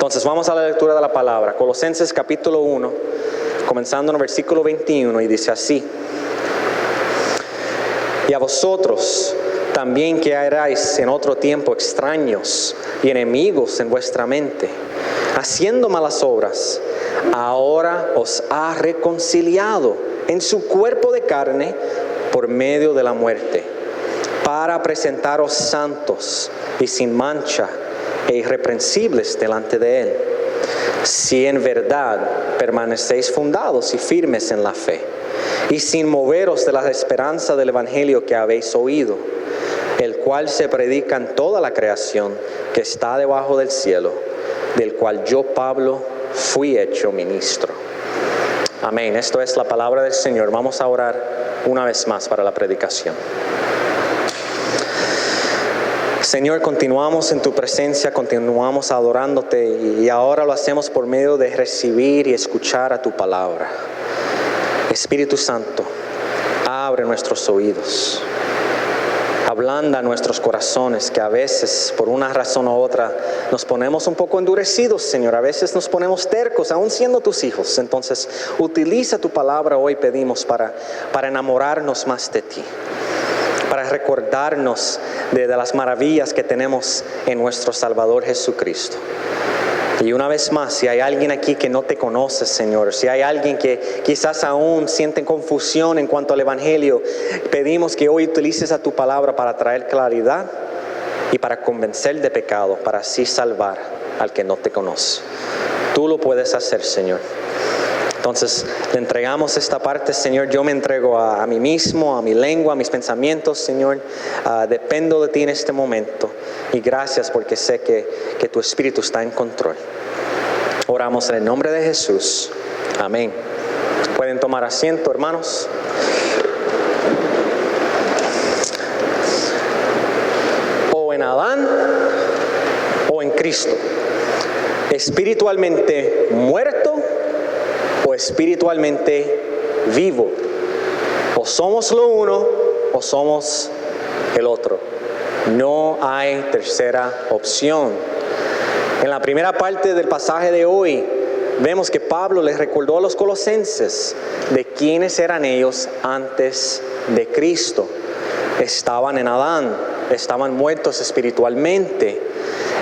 Entonces vamos a la lectura de la palabra. Colosenses capítulo 1, comenzando en el versículo 21, y dice así: y a vosotros también que erais en otro tiempo extraños y enemigos en vuestra mente, haciendo malas obras, ahora os ha reconciliado en su cuerpo de carne por medio de la muerte, para presentaros santos y sin mancha e irreprensibles delante de Él, si en verdad permanecéis fundados y firmes en la fe, y sin moveros de la esperanza del Evangelio que habéis oído, el cual se predica en toda la creación que está debajo del cielo, del cual yo, Pablo, fui hecho ministro. Amén. Esto es la palabra del Señor. Vamos a orar una vez más para la predicación. Señor, continuamos en tu presencia, continuamos adorándote, y ahora lo hacemos por medio de recibir y escuchar a tu palabra. Espíritu Santo, abre nuestros oídos, ablanda nuestros corazones, que a veces por una razón u otra nos ponemos un poco endurecidos, Señor. A veces nos ponemos tercos, aún siendo tus hijos. Entonces utiliza tu palabra hoy, pedimos, para enamorarnos más de ti, para recordarnos de las maravillas que tenemos en nuestro Salvador Jesucristo. Y una vez más, si hay alguien aquí que no te conoce, Señor, si hay alguien que quizás aún siente confusión en cuanto al Evangelio, pedimos que hoy utilices a tu palabra para traer claridad y para convencer de pecado, para así salvar al que no te conoce. Tú lo puedes hacer, Señor. Entonces, le entregamos esta parte, Señor. Yo me entrego a mí mismo, a mi lengua, a mis pensamientos, Señor. Dependo de ti en este momento. Y gracias porque sé que tu Espíritu está en control. Oramos en el nombre de Jesús. Amén. Pueden tomar asiento, hermanos. O en Adán o en Cristo. Espiritualmente muerto o espiritualmente vivo. O somos lo uno o somos el otro. No hay tercera opción. En la primera parte del pasaje de hoy vemos que Pablo les recordó a los colosenses de quiénes eran ellos antes de Cristo. Estaban en Adán, estaban muertos espiritualmente.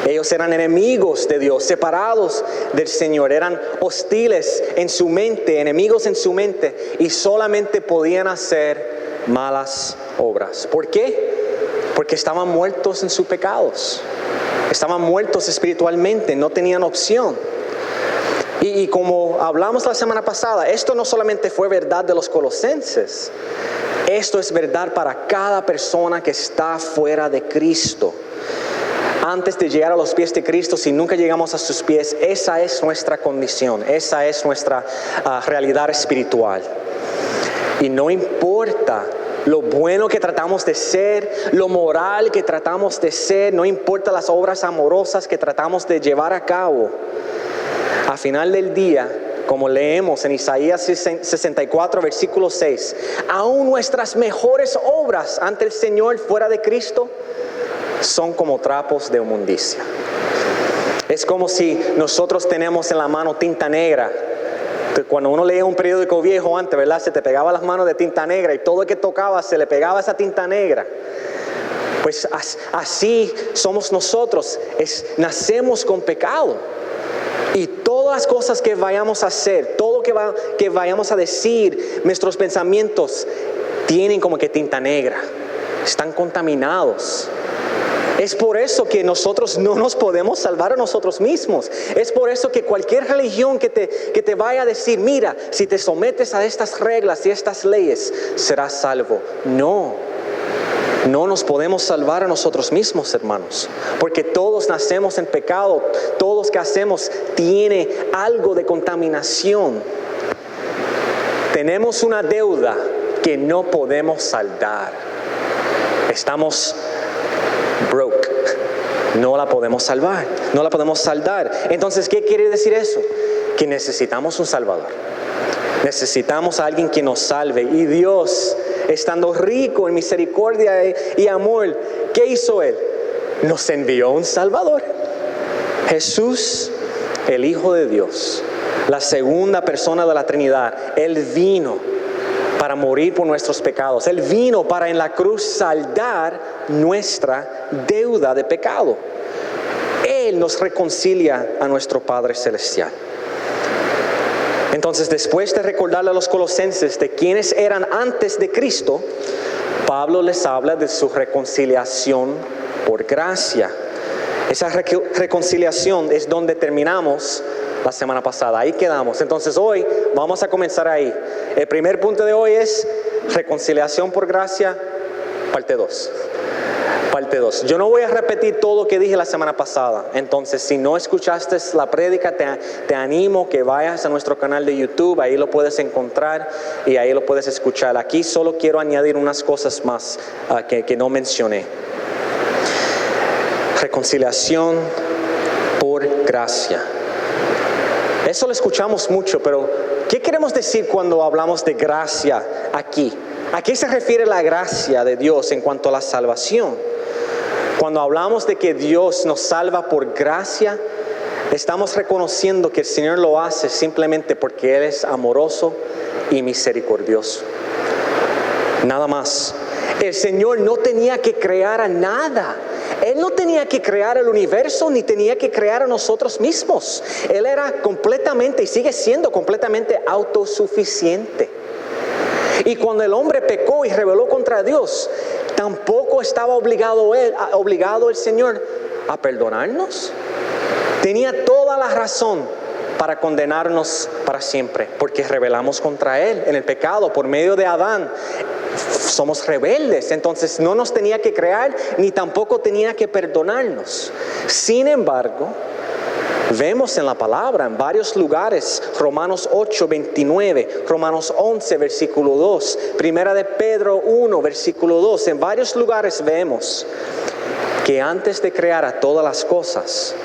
Ellos eran enemigos de Dios, separados del Señor, eran hostiles en su mente, enemigos en su mente, y solamente podían hacer malas obras. ¿Por qué? Porque estaban muertos en sus pecados, estaban muertos espiritualmente, no tenían opción. Y como hablamos la semana pasada, esto no solamente fue verdad de los colosenses, esto es verdad para cada persona que está fuera de Cristo. Antes de llegar a los pies de Cristo, si nunca llegamos a sus pies, esa es nuestra condición, esa es nuestra realidad espiritual. Y no importa lo bueno que tratamos de ser, lo moral que tratamos de ser, no importa las obras amorosas que tratamos de llevar a cabo, al final del día, como leemos en Isaías 64, versículo 6, aún nuestras mejores obras ante el Señor fuera de Cristo son como trapos de inmundicia. Es como si nosotros tenemos en la mano tinta negra. Cuando uno leía un periódico viejo antes, ¿verdad? Se te pegaba las manos de tinta negra y todo el que tocaba se le pegaba esa tinta negra. Pues así somos nosotros. Nacemos con pecado. Y todas las cosas que vayamos a hacer, todo que vayamos a decir, nuestros pensamientos tienen como que tinta negra. Están contaminados. Es por eso que nosotros no nos podemos salvar a nosotros mismos. Es por eso que cualquier religión que te vaya a decir, mira, si te sometes a estas reglas y estas leyes, serás salvo. No nos podemos salvar a nosotros mismos, hermanos. Porque todos nacemos en pecado. Todos que hacemos tiene algo de contaminación. Tenemos una deuda que no podemos saldar. Estamos broke, no la podemos salvar, no la podemos saldar. Entonces, ¿qué quiere decir eso? Que necesitamos un Salvador, necesitamos a alguien que nos salve. Y Dios, estando rico en misericordia y amor, ¿qué hizo Él? Nos envió un Salvador, Jesús, el Hijo de Dios, la segunda persona de la Trinidad, Él vino para morir por nuestros pecados. Él vino para en la cruz saldar nuestra deuda de pecado. Él nos reconcilia a nuestro Padre Celestial. Entonces, después de recordarle a los colosenses de quienes eran antes de Cristo, Pablo les habla de su reconciliación por gracia. Esa reconciliación es donde terminamos la semana pasada. Ahí quedamos. Entonces hoy vamos a comenzar ahí. El primer punto de hoy es reconciliación por gracia, parte 2. Parte 2. Yo no voy a repetir todo lo que dije la semana pasada. Entonces, si no escuchaste la prédica, te animo que vayas a nuestro canal de YouTube. Ahí lo puedes encontrar y ahí lo puedes escuchar. Aquí solo quiero añadir unas cosas más que no mencioné. Reconciliación por gracia. Eso lo escuchamos mucho, pero ¿qué queremos decir cuando hablamos de gracia aquí? ¿A qué se refiere la gracia de Dios en cuanto a la salvación? Cuando hablamos de que Dios nos salva por gracia, estamos reconociendo que el Señor lo hace simplemente porque Él es amoroso y misericordioso. Nada más. El Señor no tenía que crear a nada. Él no tenía que crear el universo ni tenía que crear a nosotros mismos. Él era completamente y sigue siendo completamente autosuficiente. Y cuando el hombre pecó y rebeló contra Dios, tampoco estaba obligado el Señor a perdonarnos. Tenía toda la razón para condenarnos para siempre, porque rebelamos contra Él en el pecado por medio de Adán. Somos rebeldes, entonces no nos tenía que crear ni tampoco tenía que perdonarnos. Sin embargo, vemos en la palabra en varios lugares, Romanos 8, 29, Romanos 11, versículo 2, Primera de Pedro 1, versículo 2, en varios lugares vemos que antes de crear a todas las cosas,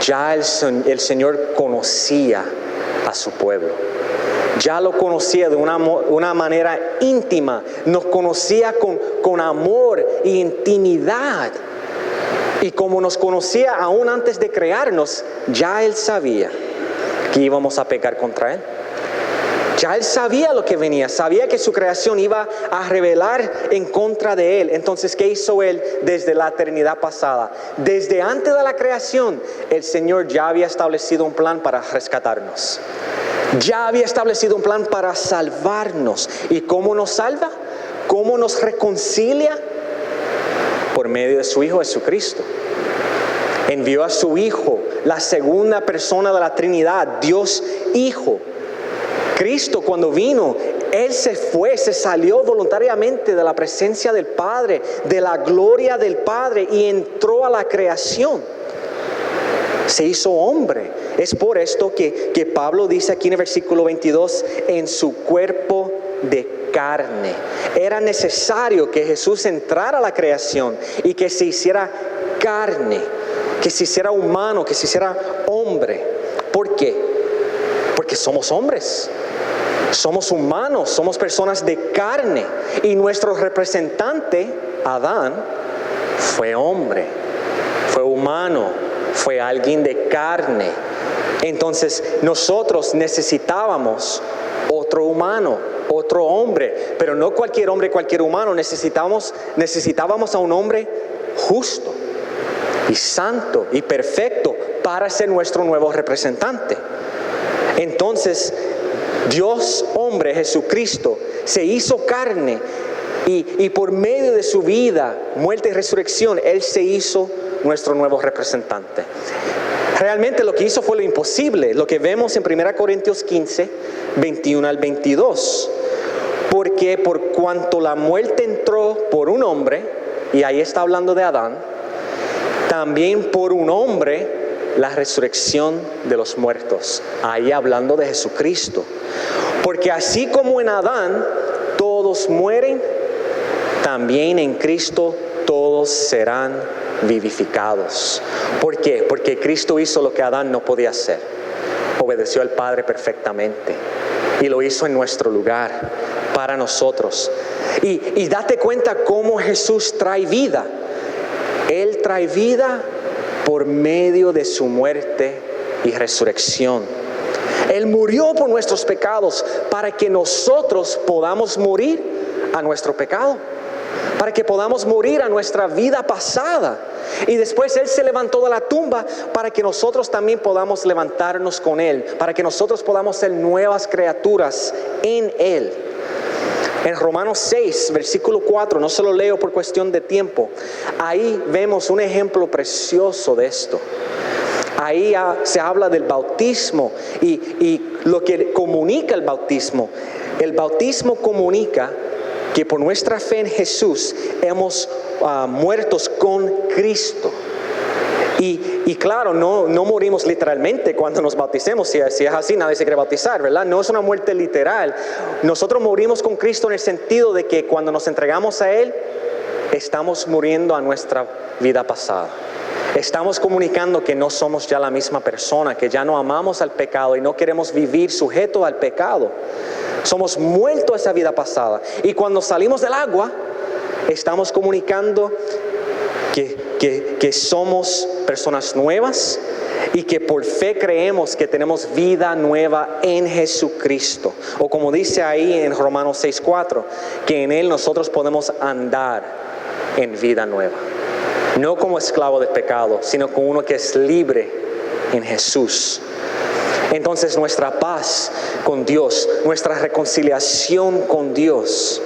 ya el Señor conocía a su pueblo. Ya lo conocía de una manera íntima, nos conocía con amor y intimidad. Y como nos conocía aún antes de crearnos, ya Él sabía que íbamos a pecar contra Él. Ya Él sabía lo que venía, sabía que su creación iba a rebelar en contra de Él. Entonces, ¿qué hizo Él desde la eternidad pasada? Desde antes de la creación, el Señor ya había establecido un plan para rescatarnos. Ya había establecido un plan para salvarnos. ¿Y cómo nos salva? ¿Cómo nos reconcilia? Por medio de su Hijo Jesucristo. Envió a su Hijo, la segunda persona de la Trinidad, Dios Hijo. Cristo cuando vino, Él se salió voluntariamente de la presencia del Padre, de la gloria del Padre y entró a la creación. Se hizo hombre. Es por esto que Pablo dice aquí en el versículo 22, en su cuerpo de carne. Era necesario que Jesús entrara a la creación y que se hiciera carne, que se hiciera humano, que se hiciera hombre. ¿Por qué? Porque somos hombres, somos humanos, somos personas de carne. Y nuestro representante, Adán, fue hombre, fue humano, fue alguien de carne. Entonces nosotros necesitábamos otro humano, otro hombre, pero no cualquier hombre, cualquier humano. Necesitábamos a un hombre justo y santo y perfecto para ser nuestro nuevo representante. Entonces Dios hombre, Jesucristo, se hizo carne y por medio de su vida, muerte y resurrección, Él se hizo nuestro nuevo representante. Realmente lo que hizo fue lo imposible, lo que vemos en 1 Corintios 15, 21 al 22. Porque por cuanto la muerte entró por un hombre, y ahí está hablando de Adán, también por un hombre la resurrección de los muertos, ahí hablando de Jesucristo. Porque así como en Adán todos mueren, también en Cristo todos serán vivificados. ¿Por qué? Porque Cristo hizo lo que Adán no podía hacer. Obedeció al Padre perfectamente y lo hizo en nuestro lugar, para nosotros. Y date cuenta cómo Jesús trae vida. Él trae vida por medio de su muerte y resurrección. Él murió por nuestros pecados para que nosotros podamos morir a nuestro pecado, para que podamos morir a nuestra vida pasada. Y después Él se levantó de la tumba para que nosotros también podamos levantarnos con Él, para que nosotros podamos ser nuevas criaturas en Él. En Romanos 6, versículo 4, no se lo leo por cuestión de tiempo, ahí vemos un ejemplo precioso de esto. Ahí se habla del bautismo y lo que comunica el bautismo. El bautismo comunica que por nuestra fe en Jesús hemos muertos con Cristo. Y claro, no morimos literalmente cuando nos bauticemos. Si es así, nadie se quiere bautizar, ¿verdad? No es una muerte literal. Nosotros morimos con Cristo en el sentido de que cuando nos entregamos a Él, estamos muriendo a nuestra vida pasada. Estamos comunicando que no somos ya la misma persona, que ya no amamos al pecado y no queremos vivir sujeto al pecado. Somos muertos a esa vida pasada. Y cuando salimos del agua, estamos comunicando que somos personas nuevas y que por fe creemos que tenemos vida nueva en Jesucristo. O como dice ahí en Romanos 6:4, que en Él nosotros podemos andar en vida nueva. No como esclavo de pecado, sino como uno que es libre en Jesús. Entonces nuestra paz con Dios, nuestra reconciliación con Dios,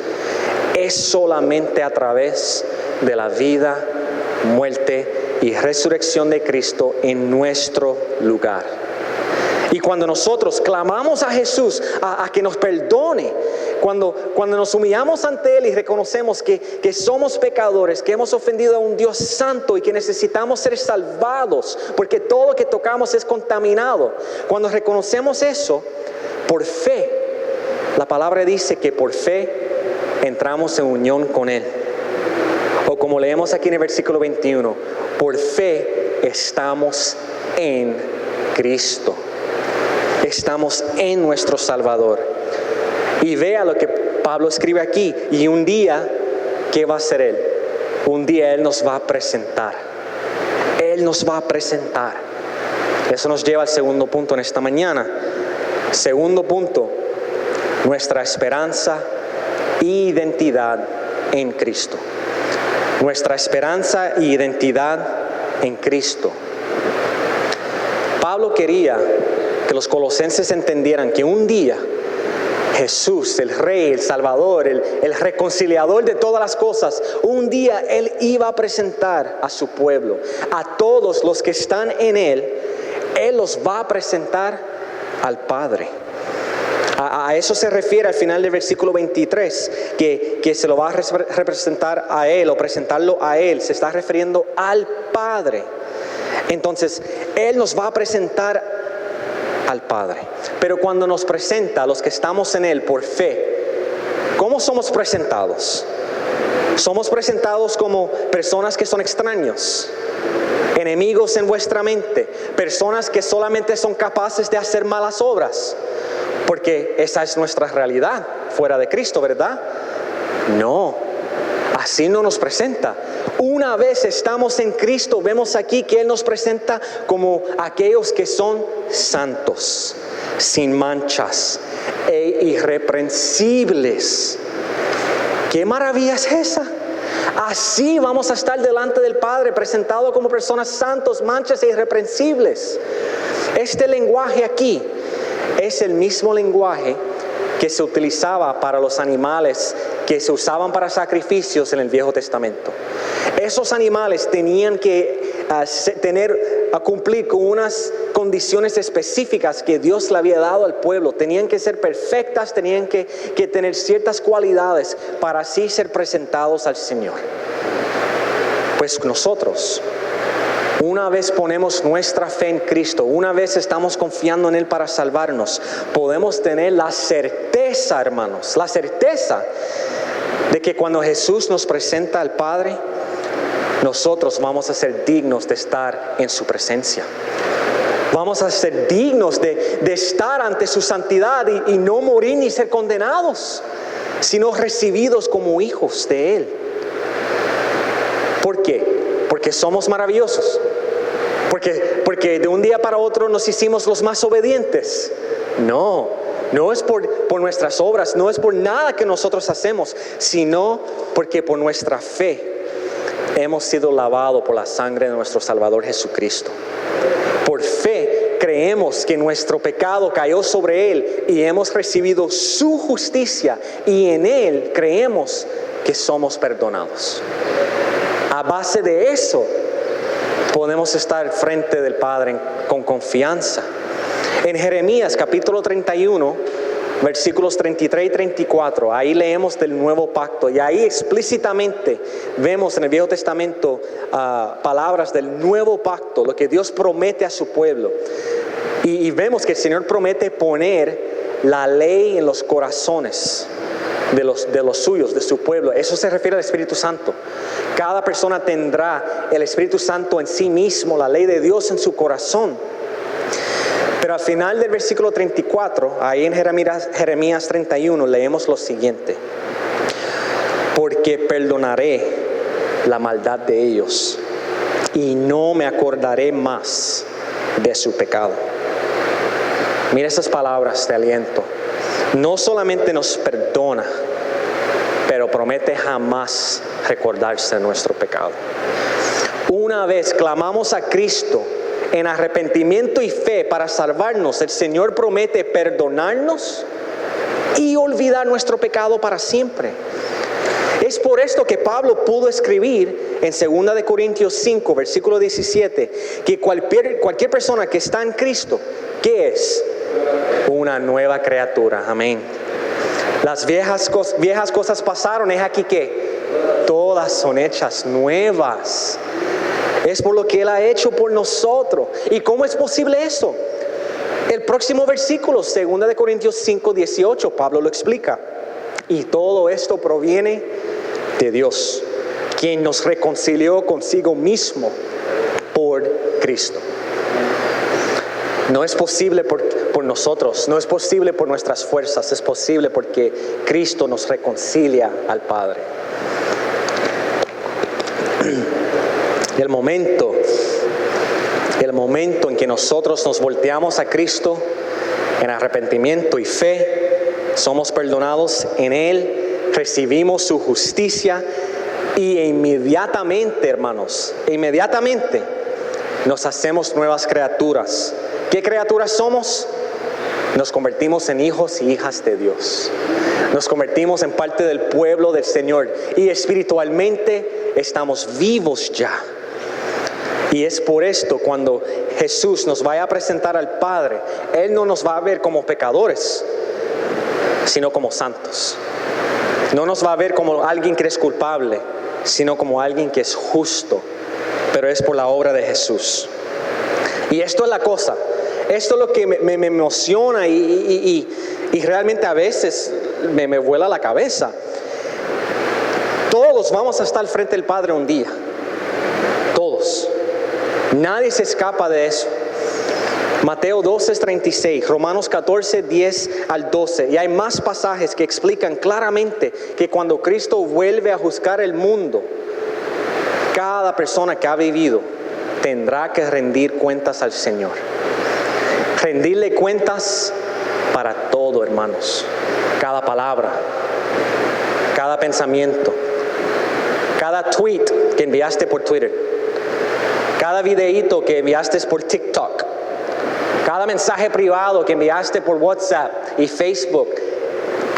es solamente a través de la vida, muerte y resurrección de Cristo en nuestro lugar. Y cuando nosotros clamamos a Jesús a que nos perdone, cuando nos humillamos ante Él y reconocemos que somos pecadores, que hemos ofendido a un Dios santo y que necesitamos ser salvados, porque todo lo que tocamos es contaminado. Cuando reconocemos eso, por fe, la palabra dice que por fe entramos en unión con Él. O como leemos aquí en el versículo 21, por fe estamos en Cristo. Estamos en nuestro Salvador. Y vea lo que Pablo escribe aquí. Y un día, ¿qué va a hacer Él? Un día Él nos va a presentar. Él nos va a presentar. Eso nos lleva al segundo punto en esta mañana. Segundo punto, nuestra esperanza e identidad en Cristo. Nuestra esperanza e identidad en Cristo. Pablo quería que los colosenses entendieran que un día Jesús, el Rey, el Salvador, el reconciliador de todas las cosas, un día Él iba a presentar a su pueblo, a todos los que están en Él, Él los va a presentar al Padre. A eso se refiere al final del versículo 23, que se lo va a representar a Él o presentarlo a Él. Se está refiriendo al Padre. Entonces, Él nos va a presentar al Padre. Pero cuando nos presenta a los que estamos en Él por fe, ¿cómo somos presentados? Somos presentados como personas que son extraños, enemigos en vuestra mente, personas que solamente son capaces de hacer malas obras, porque esa es nuestra realidad fuera de Cristo, ¿verdad? No, así no nos presenta. Una vez estamos en Cristo, vemos aquí que Él nos presenta como aquellos que son santos, sin manchas e irreprensibles. ¿Qué maravilla es esa? Así vamos a estar delante del Padre, presentados como personas santos, manchas e irreprensibles. Este lenguaje aquí es el mismo lenguaje que se utilizaba para los animales que se usaban para sacrificios en el Viejo Testamento. Esos animales tenían que cumplir con unas condiciones específicas que Dios le había dado al pueblo. Tenían que ser perfectas, tenían que tener ciertas cualidades para así ser presentados al Señor. Pues nosotros, una vez ponemos nuestra fe en Cristo, una vez estamos confiando en Él para salvarnos, podemos tener la certeza, hermanos, la certeza de que cuando Jesús nos presenta al Padre, nosotros vamos a ser dignos de estar en su presencia. Vamos a ser dignos de estar ante su santidad y no morir ni ser condenados, sino recibidos como hijos de Él. ¿Por qué? Porque somos maravillosos. Porque de un día para otro nos hicimos los más obedientes. No es por nuestras obras, no es por nada que nosotros hacemos, sino porque por nuestra fe hemos sido lavados por la sangre de nuestro Salvador Jesucristo. Por fe creemos que nuestro pecado cayó sobre Él y hemos recibido su justicia, y en Él creemos que somos perdonados. A base de eso podemos estar frente del Padre con confianza. En Jeremías capítulo 31, versículos 33 y 34, ahí leemos del nuevo pacto, y ahí explícitamente vemos en el Viejo Testamento palabras del nuevo pacto, lo que Dios promete a su pueblo. Y vemos que el Señor promete poner la ley en los corazones de los suyos, de su pueblo. Eso se refiere al Espíritu Santo. Cada persona tendrá el Espíritu Santo en sí mismo, la ley de Dios en su corazón. Pero al final del versículo 34, ahí en Jeremías 31, leemos lo siguiente: porque perdonaré la maldad de ellos y no me acordaré más de su pecado. Mira esas palabras de aliento. No solamente nos perdona, pero promete jamás recordarse de nuestro pecado. Una vez clamamos a Cristo en arrepentimiento y fe para salvarnos, el Señor promete perdonarnos y olvidar nuestro pecado para siempre. Es por esto que Pablo pudo escribir en 2 de Corintios 5, versículo 17, que cualquier persona que está en Cristo, ¿qué es? Una nueva criatura. Amén. Las viejas cosas pasaron, es aquí que todas son hechas nuevas. Es por lo que Él ha hecho por nosotros. ¿Y cómo es posible eso? El próximo versículo, 2 de Corintios 5, 18, Pablo lo explica. Y todo esto proviene de Dios, quien nos reconcilió consigo mismo por Cristo. No es posible por nosotros, no es posible por nuestras fuerzas, es posible porque Cristo nos reconcilia al Padre. El momento en que nosotros nos volteamos a Cristo en arrepentimiento y fe, somos perdonados en Él, recibimos su justicia y inmediatamente, hermanos, nos hacemos nuevas criaturas. ¿Qué criaturas somos? Nos convertimos en hijos y hijas de Dios. Nos convertimos en parte del pueblo del Señor y espiritualmente estamos vivos ya. Y es por esto cuando Jesús nos vaya a presentar al Padre, Él no nos va a ver como pecadores, sino como santos. No nos va a ver como alguien que es culpable, sino como alguien que es justo, pero es por la obra de Jesús. Y esto es la cosa, esto es lo que me emociona y realmente a veces me vuela la cabeza. Todos vamos a estar frente al Padre un día, todos. Nadie se escapa de eso. Mateo 12:36, Romanos 14, 10 al 12. Y hay más pasajes que explican claramente que cuando Cristo vuelve a juzgar el mundo, cada persona que ha vivido tendrá que rendir cuentas al Señor. Rendirle cuentas para todo, hermanos. Cada palabra, cada pensamiento, cada tweet que enviaste por Twitter, cada videíto que enviaste por TikTok, cada mensaje privado que enviaste por WhatsApp y Facebook,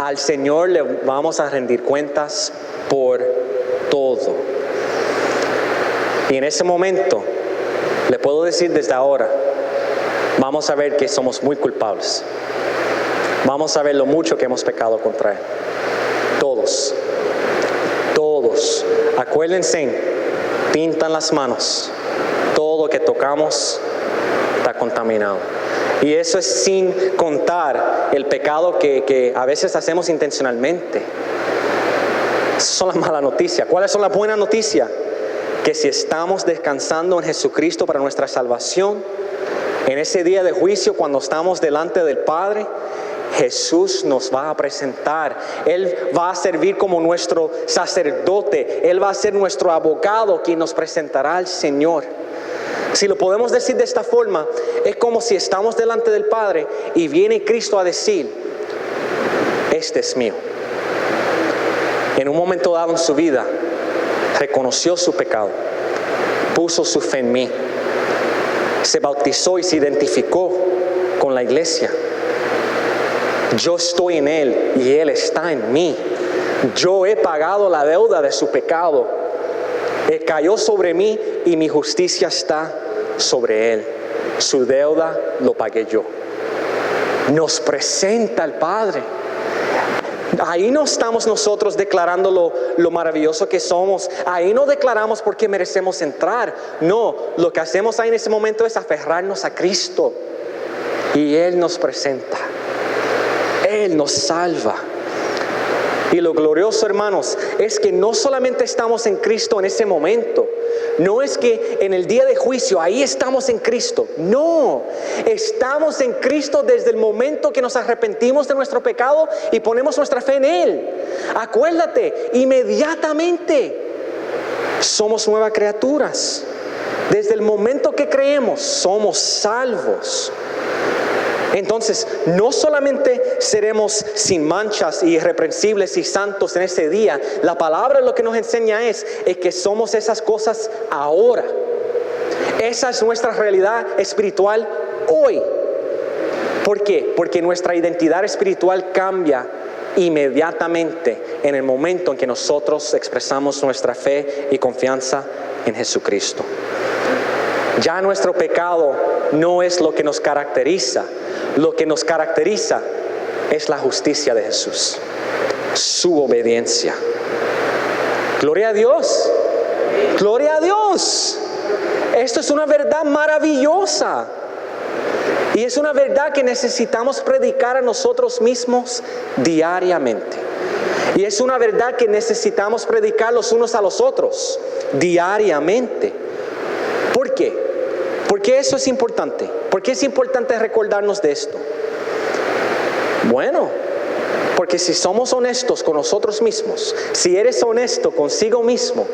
al Señor le vamos a rendir cuentas por todo. Y en ese momento, le puedo decir desde ahora, vamos a ver que somos muy culpables. Vamos a ver lo mucho que hemos pecado contra Él. Todos. Acuérdense, pintan las manos. Todo que tocamos está contaminado. Y eso es sin contar el pecado que a veces hacemos intencionalmente. Esas son las malas noticias. ¿Cuáles son las buenas noticias? Que si estamos descansando en Jesucristo para nuestra salvación, en ese día de juicio, cuando estamos delante del Padre, Jesús nos va a presentar. Él va a servir como nuestro sacerdote. Él va a ser nuestro abogado, quien nos presentará al Señor. Si lo podemos decir de esta forma, es como si estamos delante del Padre y viene Cristo a decir, este es mío. En un momento dado en su vida, reconoció su pecado, puso su fe en mí, se bautizó y se identificó con la iglesia. Yo estoy en Él y Él está en mí. Yo he pagado la deuda de su pecado. Él cayó sobre mí y mi justicia está sobre Él. Su deuda lo pagué yo. Nos presenta al Padre. Ahí no estamos nosotros declarando lo maravilloso que somos. Ahí no declaramos porque merecemos entrar. No, lo que hacemos ahí en ese momento es aferrarnos a Cristo. Y Él nos presenta. Él nos salva. Y lo glorioso, hermanos, es que no solamente estamos en Cristo en ese momento. No es que en el día de juicio, ahí estamos en Cristo. No, estamos en Cristo desde el momento que nos arrepentimos de nuestro pecado y ponemos nuestra fe en Él. Acuérdate, inmediatamente somos nuevas criaturas. Desde el momento que creemos, somos salvos. Entonces, no solamente seremos sin manchas y irreprensibles y santos en ese día. La palabra lo que nos enseña es que somos esas cosas ahora. Esa es nuestra realidad espiritual hoy. ¿Por qué? Porque nuestra identidad espiritual cambia inmediatamente en el momento en que nosotros expresamos nuestra fe y confianza en Jesucristo. Ya nuestro pecado no es lo que nos caracteriza. Lo que nos caracteriza es la justicia de Jesús, su obediencia. Gloria a Dios, gloria a Dios. Esto es una verdad maravillosa. Y es una verdad que necesitamos predicar a nosotros mismos diariamente. Y es una verdad que necesitamos predicar los unos a los otros diariamente. ¿Por qué? ¿Por qué eso es importante? ¿Por qué es importante recordarnos de esto? Bueno, porque si somos honestos con nosotros mismos, si eres honesto consigo mismo,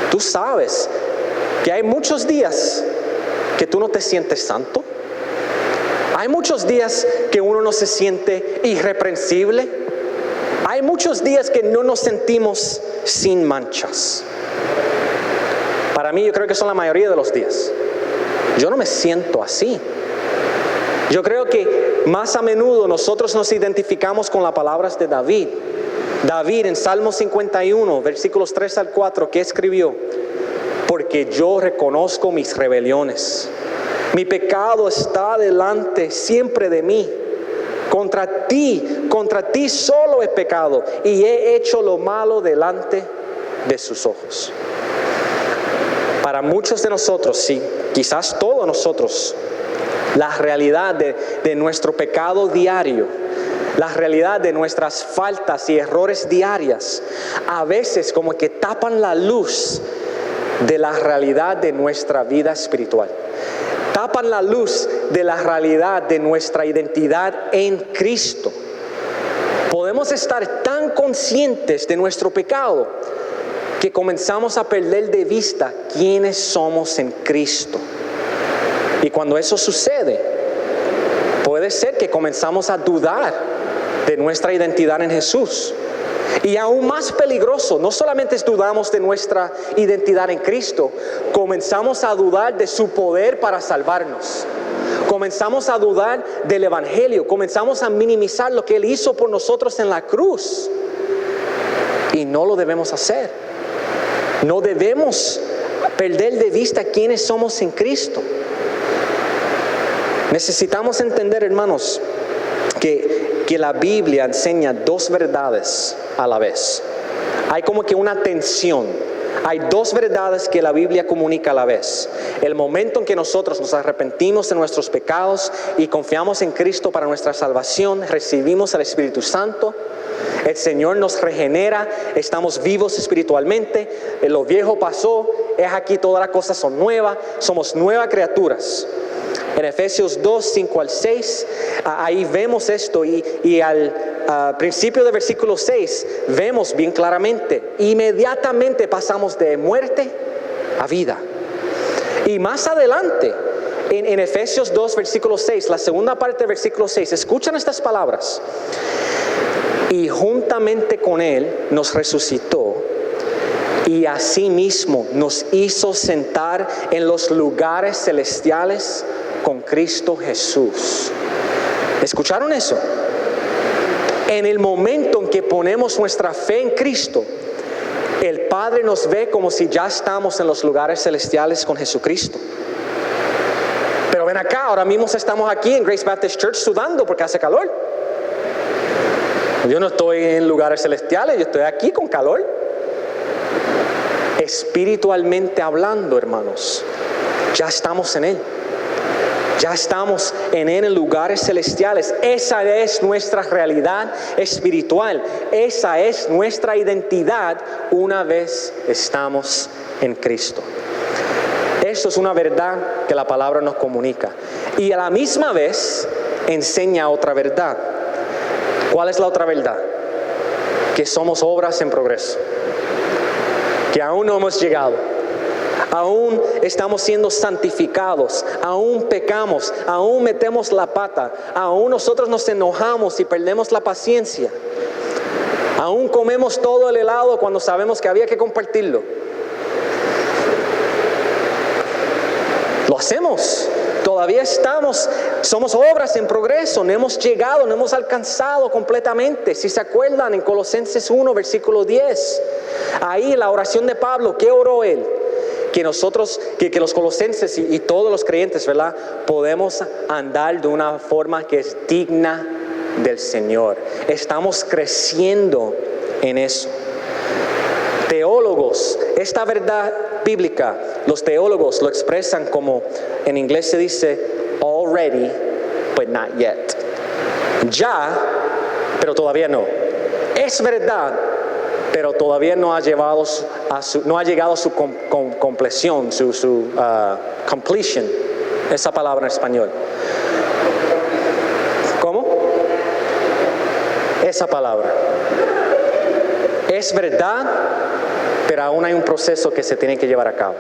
tú sabes que hay muchos días que tú no te sientes santo. Hay muchos días que uno no se siente irreprensible. Hay muchos días que no nos sentimos sin manchas. Para mí, yo creo que son la mayoría de los días. Yo no me siento así. Yo creo que más a menudo nosotros nos identificamos con las palabras de David. David en Salmo 51, versículos 3 al 4, ¿qué escribió? Porque yo reconozco mis rebeliones. Mi pecado está delante siempre de mí. Contra ti solo he pecado y he hecho lo malo delante de sus ojos. Para muchos de nosotros, sí, quizás todos nosotros, la realidad de nuestro pecado diario, la realidad de nuestras faltas y errores diarias, a veces como que tapan la luz de la realidad de nuestra vida espiritual. Tapan la luz de la realidad de nuestra identidad en Cristo. Podemos estar tan conscientes de nuestro pecado que comenzamos a perder de vista quiénes somos en Cristo. Y cuando eso sucede, puede ser que comenzamos a dudar de nuestra identidad en Jesús. Y aún más peligroso, no solamente dudamos de nuestra identidad en Cristo, comenzamos a dudar de su poder para salvarnos. Comenzamos a dudar del Evangelio, comenzamos a minimizar lo que Él hizo por nosotros en la cruz. Y no lo debemos hacer. No debemos perder de vista quiénes somos en Cristo. Necesitamos entender, hermanos, que la Biblia enseña dos verdades a la vez. Hay como que una tensión. Hay dos verdades que la Biblia comunica a la vez. El momento en que nosotros nos arrepentimos de nuestros pecados y confiamos en Cristo para nuestra salvación, recibimos al Espíritu Santo. El Señor nos regenera, estamos vivos espiritualmente. Lo viejo pasó, es aquí todas las cosas son nuevas, somos nuevas criaturas. En Efesios 2, 5 al 6, ahí vemos esto y al principio del versículo 6 vemos bien claramente, inmediatamente pasamos de muerte a vida. Y más adelante, en Efesios 2, versículo 6, la segunda parte del versículo 6, escuchan estas palabras. Y juntamente con Él nos resucitó y asimismo nos hizo sentar en los lugares celestiales con Cristo Jesús. ¿Escucharon eso? En el momento en que ponemos nuestra fe en Cristo, el Padre nos ve como si ya estamos en los lugares celestiales con Jesucristo. Pero ven acá, ahora mismo estamos aquí en Grace Baptist Church sudando porque hace calor. Yo no estoy en lugares celestiales, yo estoy aquí con calor. Espiritualmente hablando, hermanos, ya estamos en Él. Ya estamos en Él en lugares celestiales. Esa es nuestra realidad espiritual. Esa es nuestra identidad una vez estamos en Cristo. Esto es una verdad que la palabra nos comunica. Y a la misma vez enseña otra verdad. ¿Cuál es la otra verdad? Que somos obras en progreso. Que aún no hemos llegado. Aún estamos siendo santificados, aún pecamos, aún metemos la pata, aún nosotros nos enojamos y perdemos la paciencia, aún comemos todo el helado cuando sabemos que había que compartirlo. Lo hacemos, todavía somos obras en progreso, no hemos llegado, no hemos alcanzado completamente. Si se acuerdan en Colosenses 1, versículo 10, ahí la oración de Pablo, ¿qué oró él? Que nosotros, que los colosenses y todos los creyentes, ¿verdad?, podemos andar de una forma que es digna del Señor. Estamos creciendo en eso. Teólogos, esta verdad bíblica, los teólogos lo expresan como, en inglés se dice, already, but not yet. Ya, pero todavía no. Es verdad, pero todavía no ha llegado a su compleción, su completion, esa palabra en español. ¿Cómo? Esa palabra. Es verdad, pero aún hay un proceso que se tiene que llevar a cabo.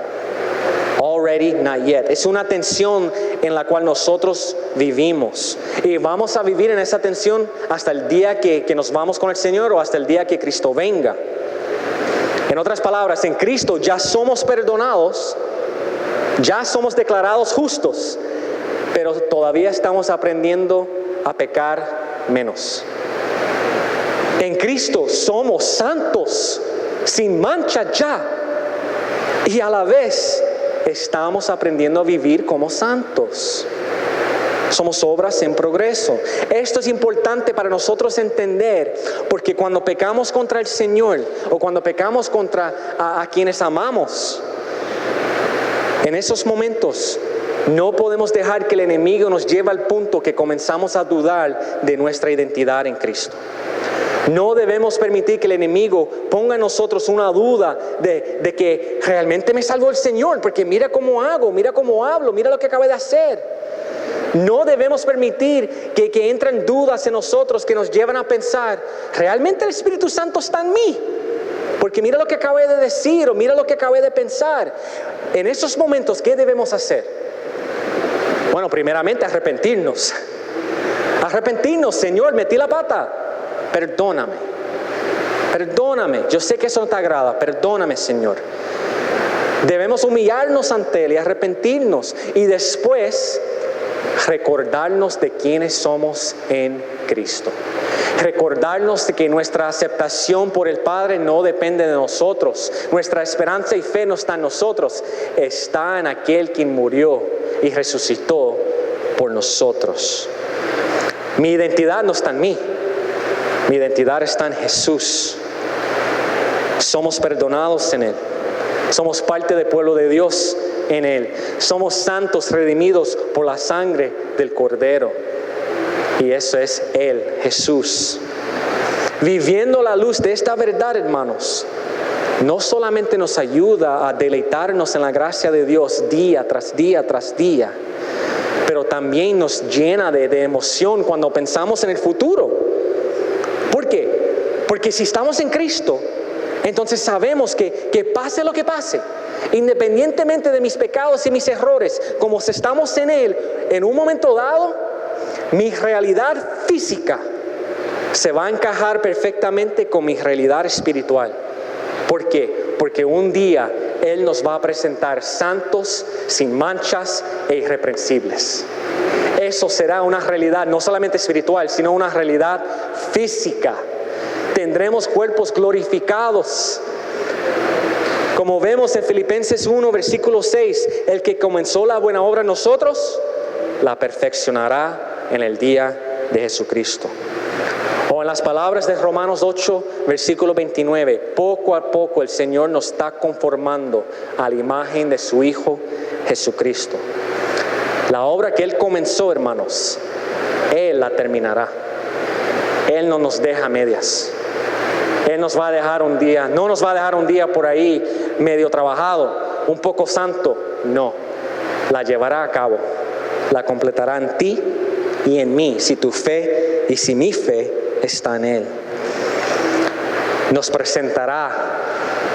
Already, not yet. Es una tensión en la cual nosotros vivimos. Y vamos a vivir en esa tensión hasta el día que nos vamos con el Señor o hasta el día que Cristo venga. En otras palabras, en Cristo ya somos perdonados, ya somos declarados justos, pero todavía estamos aprendiendo a pecar menos. En Cristo somos santos, sin mancha ya, y a la vez estamos aprendiendo a vivir como santos. Somos obras en progreso. Esto es importante para nosotros entender, porque cuando pecamos contra el Señor o cuando pecamos contra a quienes amamos, en esos momentos no podemos dejar que el enemigo nos lleve al punto que comenzamos a dudar de nuestra identidad en Cristo. No debemos permitir que el enemigo ponga en nosotros una duda de que realmente me salvó el Señor, porque mira cómo hago, mira cómo hablo, mira lo que acabé de hacer. No debemos permitir que entren dudas en nosotros que nos llevan a pensar, ¿realmente el Espíritu Santo está en mí? Porque mira lo que acabé de decir o mira lo que acabé de pensar. En esos momentos, ¿qué debemos hacer? Bueno, primeramente arrepentirnos. Arrepentirnos, Señor, metí la pata. Perdóname. Perdóname. Yo sé que eso no te agrada. Perdóname, Señor. Debemos humillarnos ante Él y arrepentirnos. Y después recordarnos de quiénes somos en Cristo. Recordarnos de que nuestra aceptación por el Padre no depende de nosotros. Nuestra esperanza y fe no está en nosotros. Está en aquel quien murió y resucitó por nosotros. Mi identidad no está en mí. Mi identidad está en Jesús. Somos perdonados en Él. Somos parte del pueblo de Dios en Él. Somos santos, redimidos por la sangre del Cordero. Y eso es Él, Jesús. Viviendo la luz de esta verdad, hermanos, no solamente nos ayuda a deleitarnos en la gracia de Dios día tras día tras día, pero también nos llena de emoción cuando pensamos en el futuro. ¿Por qué? Porque si estamos en Cristo, entonces sabemos que pase lo que pase, independientemente de mis pecados y mis errores, como si estamos en Él, en un momento dado, mi realidad física se va a encajar perfectamente con mi realidad espiritual. ¿Por qué? Porque un día Él nos va a presentar santos, sin manchas e irreprensibles. Eso será una realidad no solamente espiritual, sino una realidad física. Tendremos cuerpos glorificados. Como vemos en Filipenses 1, versículo 6, el que comenzó la buena obra en nosotros, la perfeccionará en el día de Jesucristo. O en las palabras de Romanos 8, versículo 29, poco a poco el Señor nos está conformando a la imagen de su Hijo Jesucristo. La obra que Él comenzó, hermanos, Él la terminará. Él no nos deja a medias. Él nos va a dejar un día, no nos va a dejar un día por ahí medio trabajado, un poco santo. No, la llevará a cabo, la completará en ti y en mí, si tu fe y si mi fe está en Él. Nos presentará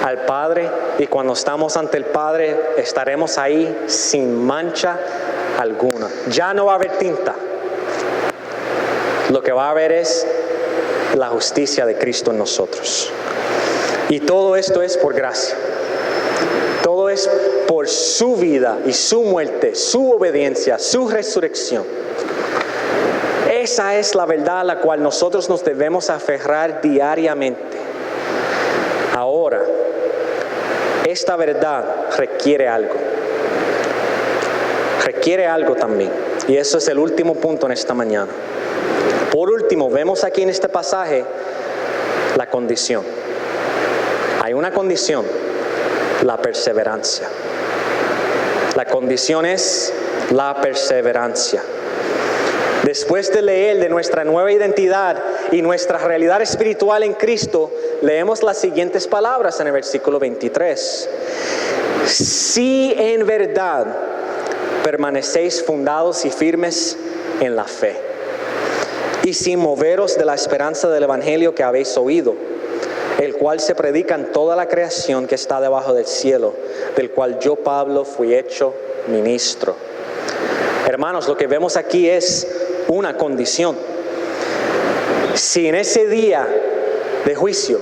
al Padre y cuando estamos ante el Padre estaremos ahí sin mancha alguna. Ya no va a haber tinta. Lo que va a haber es la justicia de Cristo en nosotros. Y todo esto es por gracia. Todo es por su vida y su muerte, su obediencia, su resurrección. Esa es la verdad a la cual nosotros nos debemos aferrar diariamente. Ahora, esta verdad requiere algo. Requiere algo también. Y eso es el último punto en esta mañana. Por último, vemos aquí en este pasaje la condición. Hay una condición, la perseverancia. La condición es la perseverancia. Después de leer de nuestra nueva identidad y nuestra realidad espiritual en Cristo, leemos las siguientes palabras en el versículo 23. Si en verdad permanecéis fundados y firmes en la fe, y sin moveros de la esperanza del Evangelio que habéis oído, el cual se predica en toda la creación que está debajo del cielo, del cual yo, Pablo, fui hecho ministro. Hermanos, lo que vemos aquí es una condición. Si en ese día de juicio,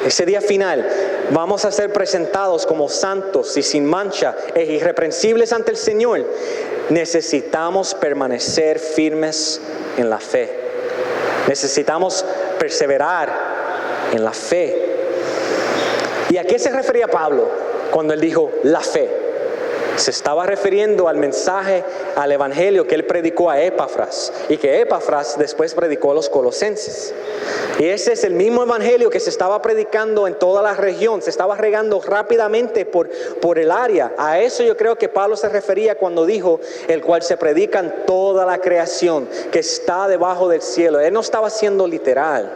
ese día final, vamos a ser presentados como santos y sin mancha e irreprensibles ante el Señor, necesitamos permanecer firmes en la fe. Necesitamos perseverar en la fe. ¿Y a qué se refería Pablo cuando él dijo la fe? Se estaba refiriendo al mensaje, al evangelio que él predicó a Epafras y que Epafras después predicó a los colosenses. Y ese es el mismo evangelio que se estaba predicando en toda la región, se estaba regando rápidamente por el área. A eso yo creo que Pablo se refería cuando dijo, el cual se predica en toda la creación que está debajo del cielo. Él no estaba siendo literal.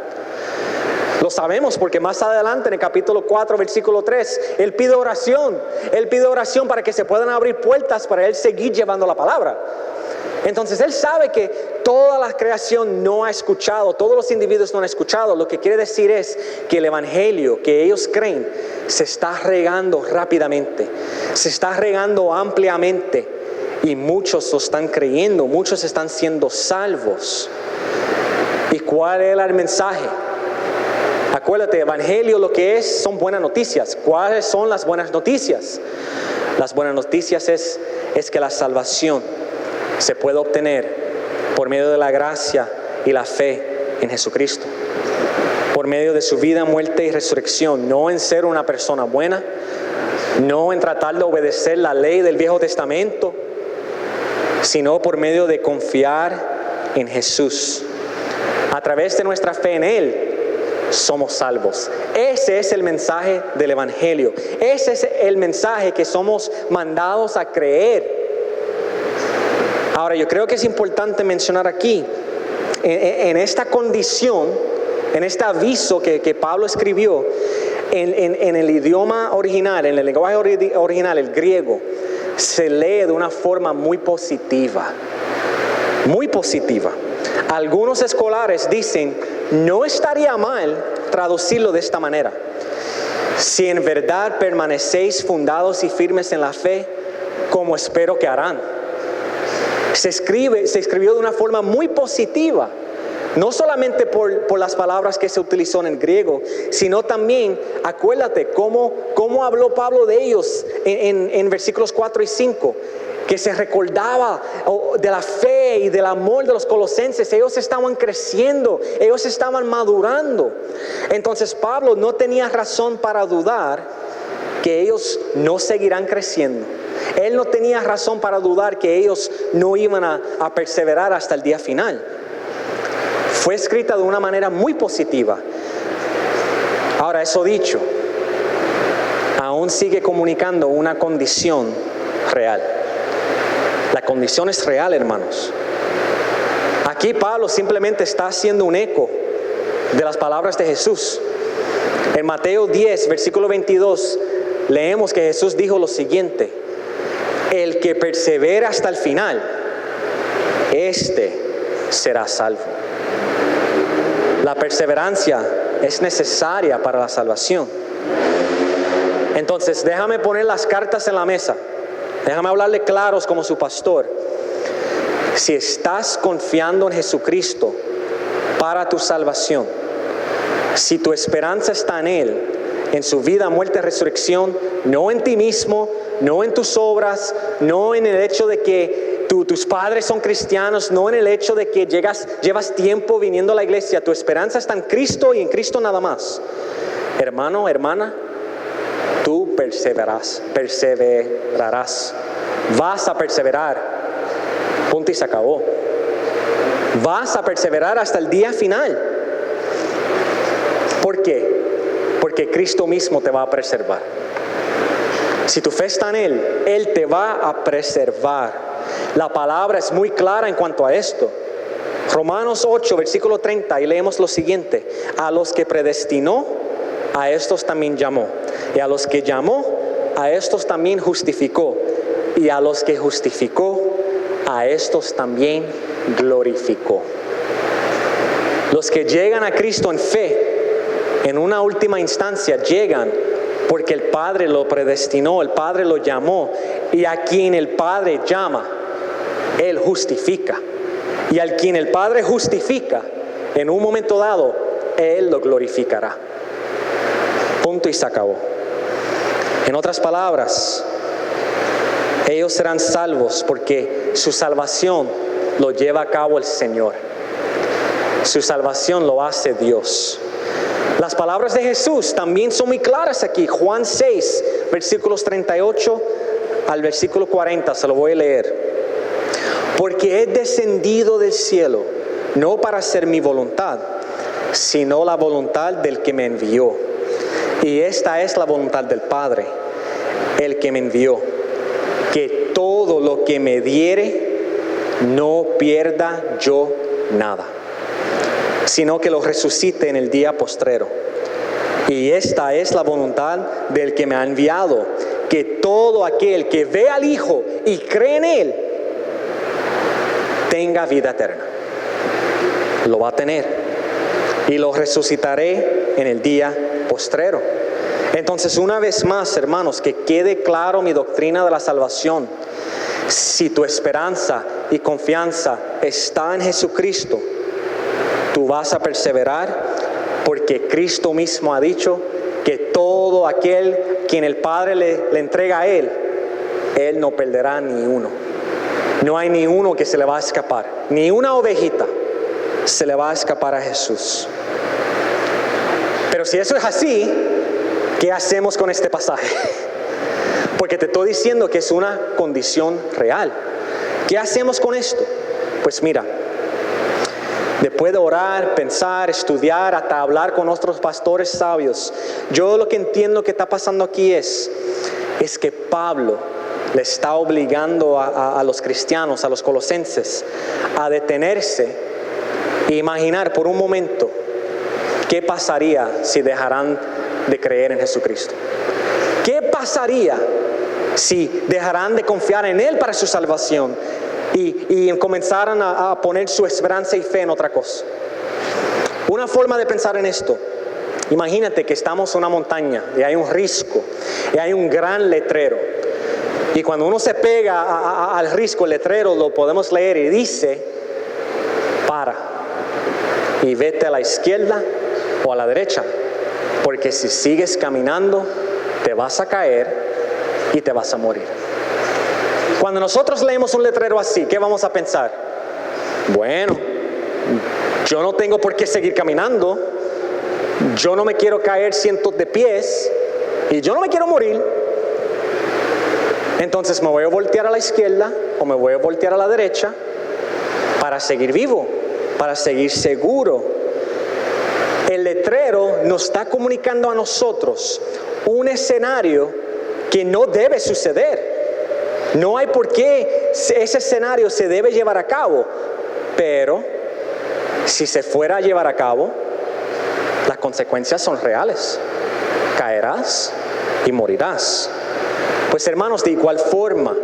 Lo sabemos porque más adelante en el capítulo 4, versículo 3, Él pide oración. Él pide oración para que se puedan abrir puertas para Él seguir llevando la palabra. Entonces Él sabe que toda la creación no ha escuchado, todos los individuos no han escuchado. Lo que quiere decir es que el evangelio que ellos creen se está regando rápidamente, se está regando ampliamente y muchos lo están creyendo, muchos están siendo salvos. ¿Y cuál era el mensaje? Acuérdate, evangelio lo que es son buenas noticias. ¿Cuáles son las buenas noticias? Las buenas noticias es que la salvación se puede obtener por medio de la gracia y la fe en Jesucristo. Por medio de su vida, muerte y resurrección. No en ser una persona buena, no en tratar de obedecer la ley del Viejo Testamento, sino por medio de confiar en Jesús. A través de nuestra fe en Él, somos salvos. Ese es el mensaje del evangelio. Ese es el mensaje que somos mandados a creer. Ahora, yo creo que es importante mencionar aquí, en esta condición, en este aviso que Pablo escribió, en el idioma original, en el lenguaje original, el griego, se lee de una forma muy positiva. Muy positiva. Algunos escolares dicen, no estaría mal traducirlo de esta manera. Si en verdad permanecéis fundados y firmes en la fe, como espero que harán. Se escribió de una forma muy positiva. No solamente por las palabras que se utilizó en el griego, sino también, acuérdate, cómo habló Pablo de ellos en versículos 4 y 5, que se recordaba de la fe y del amor de los colosenses. Ellos estaban creciendo, ellos estaban madurando. Entonces Pablo no tenía razón para dudar que ellos no seguirán creciendo. Él no tenía razón para dudar que ellos no iban a perseverar hasta el día final. Fue escrita de una manera muy positiva. Ahora, eso dicho, aún sigue comunicando una condición real. La condición es real, hermanos. Aquí Pablo simplemente está haciendo un eco de las palabras de Jesús. En Mateo 10, versículo 22, leemos que Jesús dijo lo siguiente: el que persevera hasta el final, este será salvo. La perseverancia es necesaria para la salvación. Entonces, déjame poner las cartas en la mesa. Déjame hablarle claros como su pastor. Si estás confiando en Jesucristo para tu salvación, si tu esperanza está en Él, en su vida, muerte, resurrección, no en ti mismo, no en tus obras, no en el hecho de que tus padres son cristianos, no en el hecho de que llevas tiempo viniendo a la iglesia. Tu esperanza está en Cristo y en Cristo nada más. Hermano, hermana, tú perseverarás. Vas a perseverar. Punto y se acabó. Vas a perseverar hasta el día final. ¿Por qué? Porque Cristo mismo te va a preservar. Si tu fe está en Él te va a preservar. La palabra es muy clara en cuanto a esto. Romanos 8, versículo 30, y leemos lo siguiente: a los que predestinó, a estos también llamó. Y a los que llamó, a estos también justificó. Y a los que justificó, a estos también glorificó. Los que llegan a Cristo en fe, en una última instancia, llegan porque el Padre lo predestinó, el Padre lo llamó. Y a quien el Padre llama, Él justifica. Y al quien el Padre justifica, en un momento dado, Él lo glorificará. Punto y se acabó. En otras palabras, ellos serán salvos porque su salvación lo lleva a cabo el Señor. Su salvación lo hace Dios. Las palabras de Jesús también son muy claras aquí. Juan 6, versículos 38 al versículo 40, se lo voy a leer. Porque he descendido del cielo, no para hacer mi voluntad, sino la voluntad del que me envió. Y esta es la voluntad del Padre, el que me envió, que todo lo que me diere, no pierda yo nada, sino que lo resucite en el día postrero. Y esta es la voluntad del que me ha enviado, que todo aquel que ve al Hijo y cree en Él, tenga vida eterna. Lo va a tener. Y lo resucitaré en el día postrero. Entonces, una vez más, hermanos, que quede claro mi doctrina de la salvación. Si tu esperanza y confianza está en Jesucristo, tú vas a perseverar, porque Cristo mismo ha dicho que todo aquel quien el Padre le entrega a Él no perderá ni uno. No hay ni uno que se le va a escapar, ni una ovejita se le va a escapar a Jesús. Pero si eso es así, ¿qué hacemos con este pasaje? Porque te estoy diciendo que es una condición real. ¿Qué hacemos con esto? Pues mira, después de orar, pensar, estudiar, hasta hablar con nuestros pastores sabios, yo lo que entiendo que está pasando aquí es que Pablo le está obligando a los cristianos, a los colosenses, a detenerse e imaginar por un momento qué pasaría si dejaran de creer en Jesucristo. ¿Qué pasaría si dejaran de confiar en Él para su salvación y comenzaran a poner su esperanza y fe en otra cosa? Una forma de pensar en esto, Imagínate que estamos en una montaña y hay un risco y hay un gran letrero. Y cuando uno se pega al risco, el letrero lo podemos leer y dice: para y vete a la izquierda o a la derecha, porque si sigues caminando te vas a caer y te vas a morir. Cuando nosotros leemos un letrero así, ¿qué vamos a pensar? Bueno, yo no tengo por qué seguir caminando, yo no me quiero caer cientos de pies y yo no me quiero morir. Entonces me voy a voltear a la izquierda o me voy a voltear a la derecha para seguir vivo, para seguir seguro. El letrero nos está comunicando a nosotros un escenario que no debe suceder. No hay por qué ese escenario se debe llevar a cabo. Pero si se fuera a llevar a cabo, las consecuencias son reales. Caerás y morirás. Pues hermanos, de igual forma,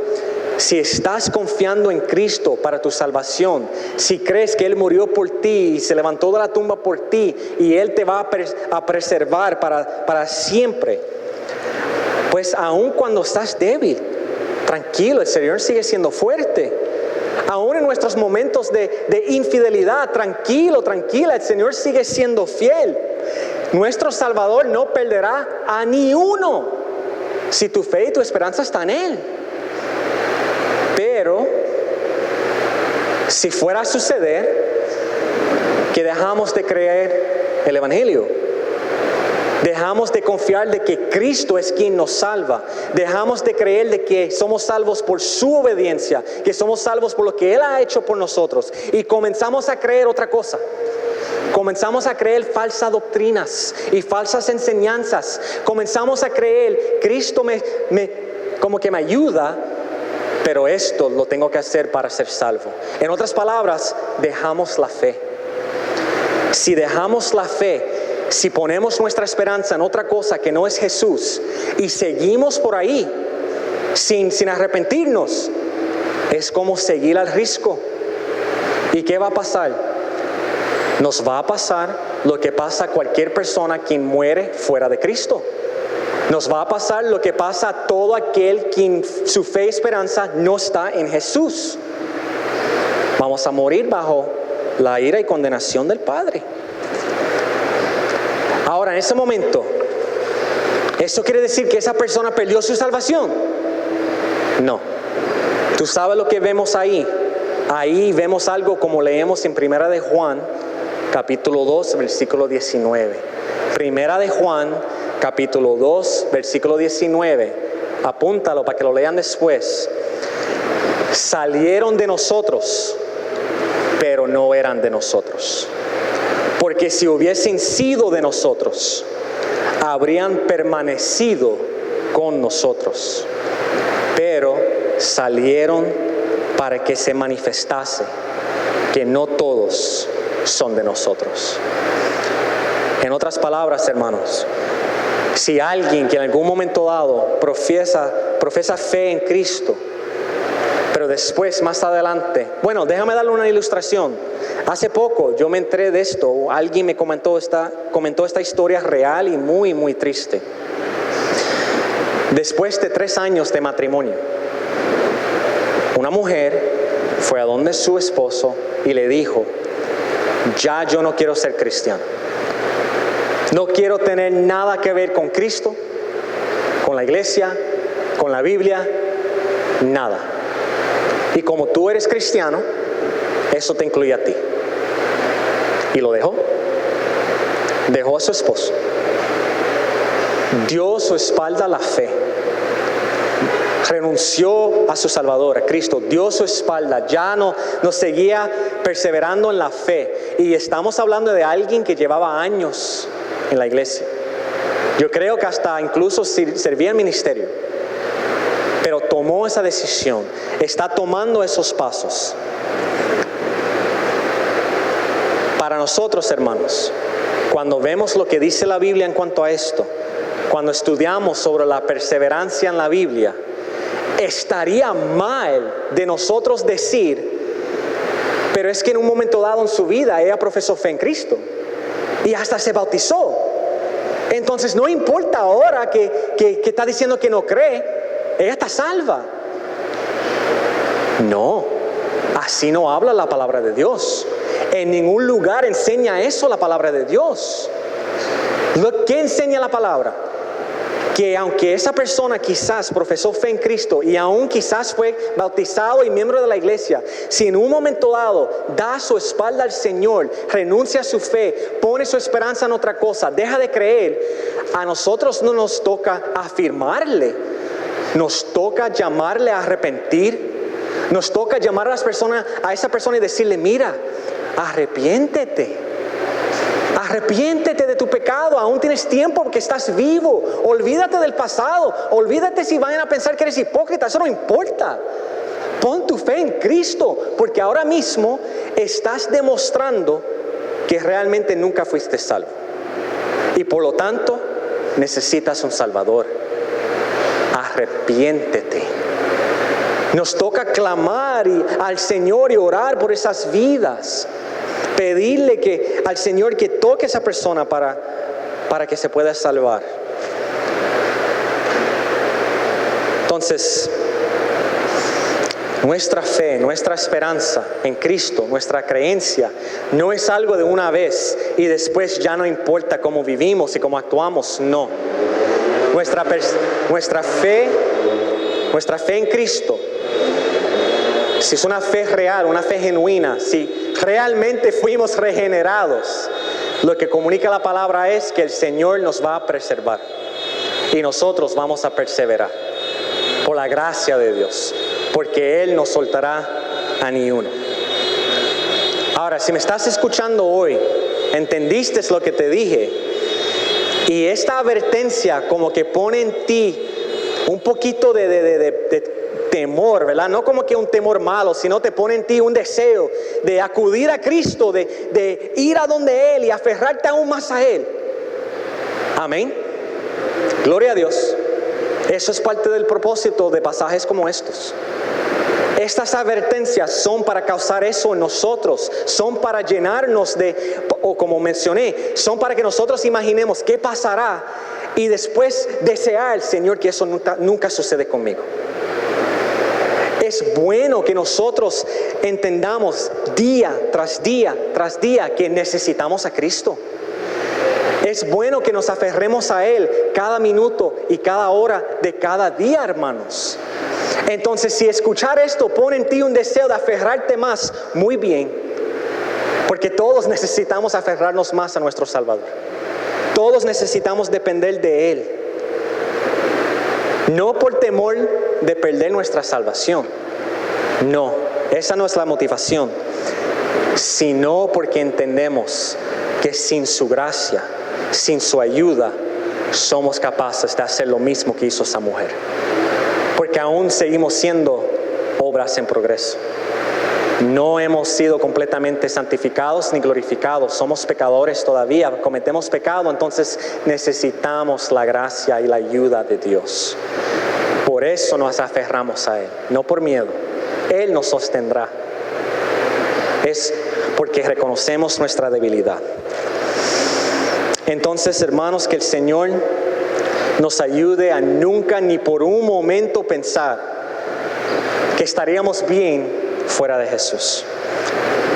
si estás confiando en Cristo para tu salvación, si crees que Él murió por ti y se levantó de la tumba por ti y Él te va a preservar para siempre, pues aun cuando estás débil, tranquilo, el Señor sigue siendo fuerte. Aún en nuestros momentos de infidelidad, tranquilo, tranquila, el Señor sigue siendo fiel. Nuestro Salvador no perderá a ni uno si tu fe y tu esperanza están en Él. Pero si fuera a suceder que dejamos de creer el Evangelio, dejamos de confiar de que Cristo es quien nos salva, dejamos de creer de que somos salvos por su obediencia, que somos salvos por lo que Él ha hecho por nosotros, y comenzamos a creer otra cosa, comenzamos a creer falsas doctrinas y falsas enseñanzas, comenzamos a creer Cristo como que me ayuda, pero esto lo tengo que hacer para ser salvo. En otras palabras, dejamos la fe. Si dejamos la fe, si ponemos nuestra esperanza en otra cosa que no es Jesús y seguimos por ahí sin arrepentirnos, es como seguir al risco. ¿Y qué va a pasar? Nos va a pasar lo que pasa a cualquier persona quien muere fuera de Cristo. Nos va a pasar lo que pasa a todo aquel quien su fe y esperanza no está en Jesús. Vamos a morir bajo la ira y condenación del Padre. Ahora, en ese momento, ¿eso quiere decir que esa persona perdió su salvación? No. ¿Tú sabes lo que vemos ahí? Ahí vemos algo como leemos en Primera de Juan, capítulo 2, versículo 19. Primera de Juan, capítulo 2, versículo 19. Apúntalo para que lo lean después. Salieron de nosotros, pero no eran de nosotros. Porque si hubiesen sido de nosotros, habrían permanecido con nosotros. Pero salieron para que se manifestase que no todos son de nosotros. En otras palabras, hermanos, si alguien que en algún momento dado profesa fe en Cristo, pero después, más adelante, bueno, déjame darle una ilustración. Hace poco yo me enteré de esto, alguien me comentó esta historia real y muy, muy triste. Después de 3 años de matrimonio, una mujer fue a donde su esposo y le dijo: ya yo no quiero ser cristiano. No quiero tener nada que ver con Cristo, con la iglesia, con la Biblia, nada. Y como tú eres cristiano, eso te incluye a ti. Y lo dejó. Dejó a su esposo. Dio su espalda a la fe. Renunció a su Salvador, a Cristo. Dio su espalda. Ya no seguía perseverando en la fe. Y estamos hablando de alguien que llevaba años en la iglesia. Yo creo que hasta incluso servía en ministerio. Pero tomó esa decisión. Está tomando esos pasos. Para nosotros, hermanos, cuando vemos lo que dice la Biblia en cuanto a esto, cuando estudiamos sobre la perseverancia en la Biblia, estaría mal de nosotros decir: pero es que en un momento dado en su vida ella profesó fe en Cristo y hasta se bautizó. Entonces no importa ahora que está diciendo que no cree, ella está salva. No, así no habla la palabra de Dios. En ningún lugar enseña eso la palabra de Dios. ¿Qué enseña la palabra? Que aunque esa persona quizás profesó fe en Cristo y aún quizás fue bautizado y miembro de la iglesia, si en un momento dado da su espalda al Señor, renuncia a su fe, pone su esperanza en otra cosa, deja de creer, a nosotros no nos toca afirmarle, nos toca llamarle a arrepentir, nos toca llamar a esa persona y decirle, mira, arrepiéntete. Arrepiéntete de tu pecado, aún tienes tiempo porque estás vivo. Olvídate del pasado, olvídate si van a pensar que eres hipócrita, eso no importa. Pon tu fe en Cristo, porque ahora mismo estás demostrando que realmente nunca fuiste salvo. Y por lo tanto, necesitas un Salvador. Arrepiéntete. Nos toca clamar al Señor y orar por esas vidas. Pedirle al Señor que toque a esa persona para que se pueda salvar. Entonces, nuestra fe, nuestra esperanza en Cristo, nuestra creencia, no es algo de una vez y después ya no importa cómo vivimos y cómo actuamos, no. Nuestra fe en Cristo, si es una fe real, una fe genuina, si realmente fuimos regenerados, lo que comunica la palabra es que el Señor nos va a preservar y nosotros vamos a perseverar por la gracia de Dios, porque Él no soltará a ni uno. Ahora, si me estás escuchando hoy, entendiste lo que te dije, y esta advertencia como que pone en ti un poquito de temor, ¿verdad? No como que un temor malo, sino te pone en ti un deseo de acudir a Cristo, de ir a donde Él y aferrarte aún más a Él. Amén. Gloria a Dios. Eso es parte del propósito de pasajes como estos. Estas advertencias son para causar eso en nosotros, son para llenarnos o como mencioné, son para que nosotros imaginemos qué pasará y después desear, Señor, que eso nunca sucede conmigo. Es bueno que nosotros entendamos día tras día tras día que necesitamos a Cristo. Es bueno que nos aferremos a Él cada minuto y cada hora de cada día, hermanos. Entonces, si escuchar esto pone en ti un deseo de aferrarte más, muy bien. Porque todos necesitamos aferrarnos más a nuestro Salvador. Todos necesitamos depender de Él. No por temor de perder nuestra salvación. No, esa no es la motivación. Sino porque entendemos que sin su gracia, sin su ayuda, somos capaces de hacer lo mismo que hizo esa mujer. Porque aún seguimos siendo obras en progreso. No hemos sido completamente santificados ni glorificados. Somos pecadores todavía, cometemos pecado, entonces necesitamos la gracia y la ayuda de Dios. Por eso nos aferramos a Él, no por miedo. Él nos sostendrá. Es porque reconocemos nuestra debilidad. Entonces, hermanos, que el Señor nos ayude a nunca ni por un momento pensar que estaríamos bien fuera de Jesús.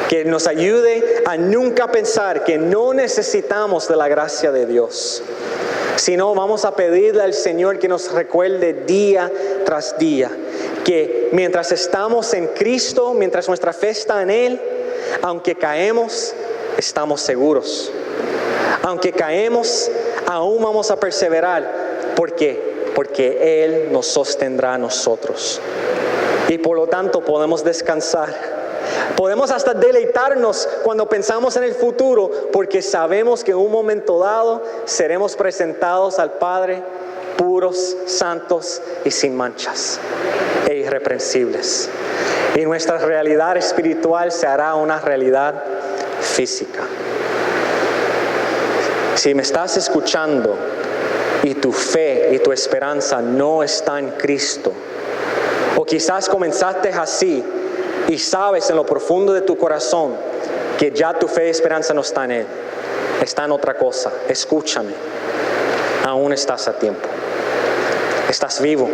Que nos ayude a nunca pensar que no necesitamos de la gracia de Dios, sino vamos a pedirle al Señor que nos recuerde día tras día que mientras estamos en Cristo, mientras nuestra fe está en Él, aunque caemos, estamos seguros. Aunque caemos, aún vamos a perseverar. ¿Por qué? Porque Él nos sostendrá a nosotros. Y por lo tanto podemos descansar. Podemos hasta deleitarnos cuando pensamos en el futuro, porque sabemos que en un momento dado seremos presentados al Padre puros, santos y sin manchas e irreprensibles. Y nuestra realidad espiritual se hará una realidad física. Si me estás escuchando y tu fe y tu esperanza no está en Cristo, o quizás comenzaste así y sabes en lo profundo de tu corazón que ya tu fe y esperanza no está en Él, está en otra cosa, escúchame. aún estás a tiempo. Estás vivo.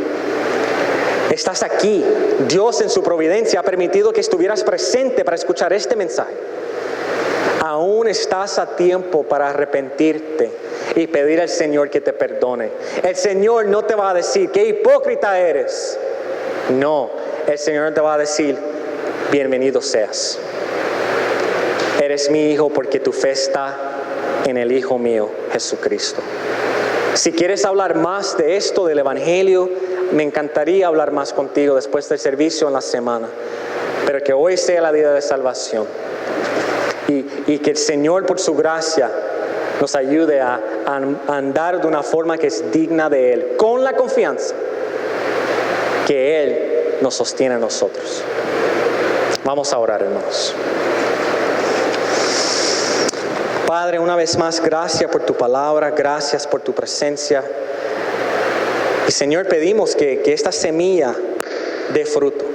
Estás aquí. Dios en su providencia ha permitido que estuvieras presente para escuchar este mensaje. Aún estás a tiempo para arrepentirte y pedir al Señor que te perdone. El Señor no te va a decir, qué hipócrita eres. No, el Señor te va a decir, bienvenido seas. Eres mi hijo porque tu fe está en el Hijo mío, Jesucristo. Si quieres hablar más de esto, del Evangelio, me encantaría hablar más contigo después del servicio en la semana. Pero que hoy sea la día de salvación. Y que el Señor, por su gracia, nos ayude a andar de una forma que es digna de Él, con la confianza que Él nos sostiene a nosotros. Vamos a orar, hermanos. Padre, una vez más, gracias por tu palabra, gracias por tu presencia. Y Señor, pedimos que esta semilla dé fruto,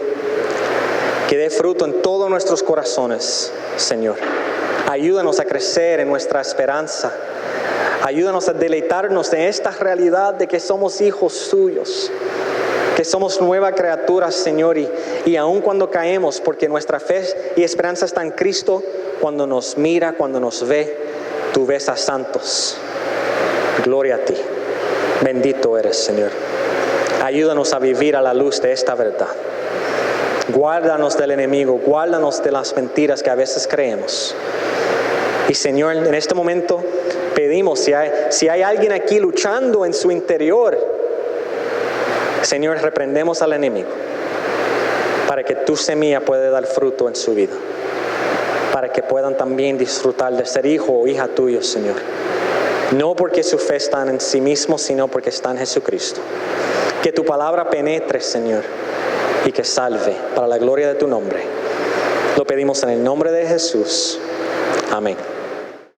que dé fruto en todos nuestros corazones, Señor. Ayúdanos a crecer en nuestra esperanza. Ayúdanos a deleitarnos en esta realidad de que somos hijos suyos, que somos nuevas criaturas, Señor, y aun cuando caemos, porque nuestra fe y esperanza está en Cristo, cuando nos mira, cuando nos ve, tú ves a santos. Gloria a ti. Bendito eres, Señor. Ayúdanos a vivir a la luz de esta verdad. Guárdanos del enemigo, guárdanos de las mentiras que a veces creemos. Y Señor, en este momento pedimos, si hay alguien aquí luchando en su interior, Señor, reprendemos al enemigo para que tu semilla pueda dar fruto en su vida, para que puedan también disfrutar de ser hijo o hija tuyo, Señor. No porque su fe está en sí mismo, sino porque está en Jesucristo. Que tu palabra penetre, Señor, y que salve para la gloria de tu nombre. Lo pedimos en el nombre de Jesús. Amén.